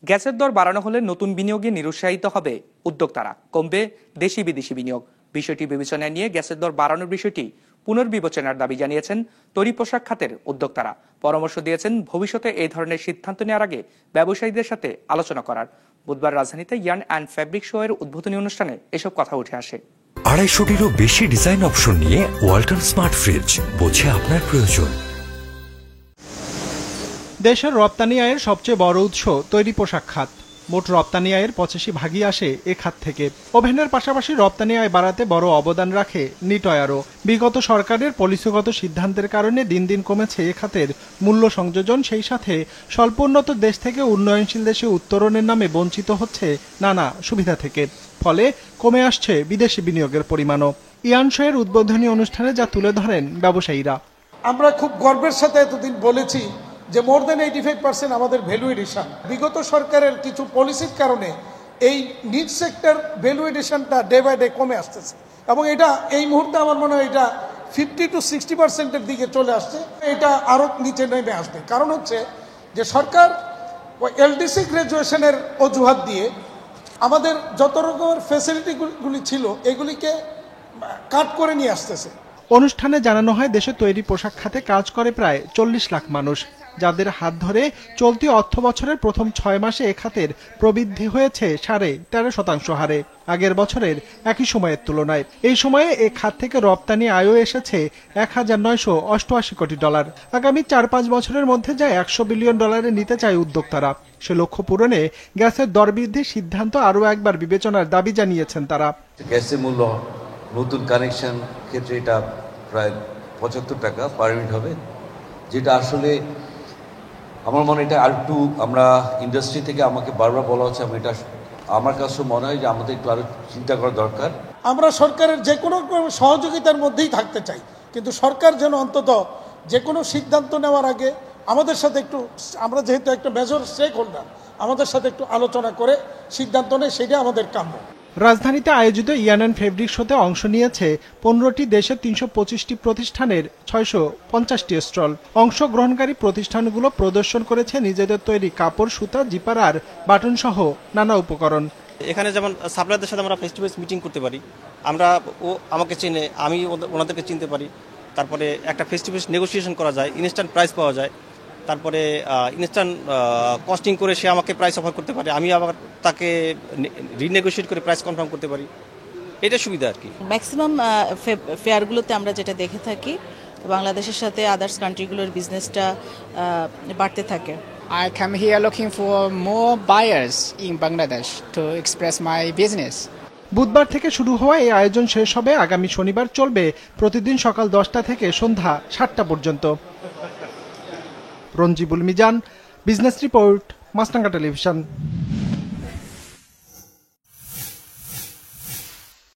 গ্যাসের দর বাড়ানো হলে নতুন বিনিয়োগে নিরুৎসাহিত হবে উদ্যোক্তারা, কমবে দেশি বিদেশি বিনিয়োগ। বিষয়টি বিবেচনায় নিয়ে গ্যাসের দর বাড়ানোর বিষয়টি পুনর্বিবেচনার দাবি জানিয়েছেন তৈরি পোশাক খাতের উদ্যোক্তারা। পরামর্শ দিয়েছেন ভবিষ্যতে এই ধরনের সিদ্ধান্ত নেওয়ার আগে ব্যবসায়ীদের সাথে আলোচনা করার। বুধবার রাজধানীতে ইয়ার্ন অ্যান্ড ফ্যাব্রিক শো এর উদ্বোধনী অনুষ্ঠানে এসব কথা উঠে আসে। 250-টিরও বেশি ডিজাইন অপশন নিয়ে ওয়ালটন স্মার্ট ফ্রিজ, বোঝে আপনার প্রয়োজন। দেশের রপ্তানি আয়ের সবচেয়ে বড় উৎস তৈরি পোশাক খাত। মোট রপ্তানি আয়ের 85% আসে এ খাত থেকে। ওভেনের পাশাপাশি রপ্তানি আয় বাড়াতে বড় অবদান রাখে নিটওয়্যারও। বিগত সরকারের পলিসিগত সিদ্ধান্তের কারণে দিন দিন কমেছে এ খাতের মূল্য সংযোজন, সেই সাথে স্বল্প উন্নত দেশ থেকে উন্নয়নশীল দেশে উত্তরণের নামে বঞ্চিত হচ্ছে নানা সুবিধা থেকে। ফলে কমে আসছে বিদেশি বিনিয়োগের পরিমাণও। ইয়ার্ন শো এর উদ্বোধনী অনুষ্ঠানে যা তুলে ধরেন ব্যবসায়ীরা। আমরা খুব গর্বের সাথে এতদিন বলেছি যে মোর দেন 85% আমাদের ভ্যালু এডিশন। বিগত সরকারের কিছু পলিসির কারণে এই নিড সেক্টর ভ্যালু এডিশনটা ডে বাই ডে কমে আসতেছে, এবং এটা এই মুহূর্তে আমার মনে হয় এটা 50 to 60%-এর দিকে চলে আসছে। এটা আরও নিচে নেমে আসবে। কারণ হচ্ছে যে সরকার এলডিসি গ্রাজুয়েশনের অজুহাত দিয়ে আমাদের যত রকমের ফ্যাসিলিটিগুলি ছিল এগুলিকে কাট করে নিয়ে আসতেছে। অনুষ্ঠানে জানানো হয় দেশে তৈরি পোশাক খাতে কাজ করে প্রায় 40 লাখ মানুষ, যাদের হাত ধরে চলতি অর্থ বছরের প্রথম 6 মাসে এ খাতের প্রবৃদ্ধি হয়েছে 13.5% হারে আগের বছরের একই সময়ের তুলনায়। এই সময়ে এ খাত থেকে রপ্তানি আয়ও এসেছে $1,988 কোটি। আগামী 4-5 বছরের মধ্যে যা $100 বিলিয়ন নিতে চায় উদ্যোক্তারা। সে লক্ষ্য পূরণে গ্যাসের দর বৃদ্ধির সিদ্ধান্ত আরও একবার বিবেচনার দাবি জানিয়েছেন তারা। গ্যাসের মূল্য নতুন কানেকশন ক্ষেত্রে এটা প্রায় 75 টাকা পার ইউনিট হবে, যেটা আসলে আমার মনে এটা আর একটু আমরা ইন্ডাস্ট্রি থেকে আমাকে বারবার বলা হচ্ছে, আমি এটা আমার কাছে মনে হয় যে আমাদের একটু আরো চিন্তা করা দরকার। আমরা সরকারের যে কোনো সহযোগিতার মধ্যেই থাকতে চাই, কিন্তু সরকার যেন অন্তত যে কোনো সিদ্ধান্ত নেওয়ার আগে আমাদের সাথে একটু, আমরা যেহেতু একটা মেজর স্টেক হোল্ডার, আমাদের সাথে একটু আলোচনা করে সিদ্ধান্ত নেয়, সেটা আমাদের কাম্য। রাজধানীতে আয়োজিত ইয়ার্ন অ্যান্ড ফেব্রিক শোতে অংশ নিয়েছে 15টি দেশের 325টি প্রতিষ্ঠানের 650টি স্টল। অংশগ্রহণকারী প্রতিষ্ঠানগুলো প্রদর্শন করেছে নিজেদের তৈরি কাপড়, সুতা, জিপার আর বাটন সহ নানা উপকরণ। এখানে যেমন সাপ্লায়ারদের সাথে আমরা ফেস টু ফেস মিটিং করতে পারি, আমরা ও আমাকে চিনে, আমি ওনাদেরকে চিনতে পারি। তারপরে একটা ফেস টু ফেস নেগোসিয়েশন করা যায়, ইনস্ট্যান্ট প্রাইস পাওয়া যায়। তারপরে ইনস্ট্যান্ট কস্টিং করে সে আমাকে প্রাইস অফার করতে পারে, আমি আবার তাকে রিনেগোশিয়েট করে প্রাইস কনফার্ম করতে পারি। এটা সুবিধা আর কি। ম্যাক্সিমাম ফেয়ারগুলোতে আমরা যেটা দেখে থাকি, বাংলাদেশের সাথে আদার্স কান্ট্রিগুলোর বিজনেসটা বাড়তে থাকে। I come here looking for more buyers in Bangladesh to express my business. বুধবার থেকে শুরু হওয়া এই আয়োজন শেষ হবে আগামী শনিবার, চলবে প্রতিদিন সকাল 10টা থেকে সন্ধ্যা 7টা পর্যন্ত। রঞ্জিবুল মিজান, বিজনেস রিপোর্ট, মাছরাঙ্গা টেলিভিশন।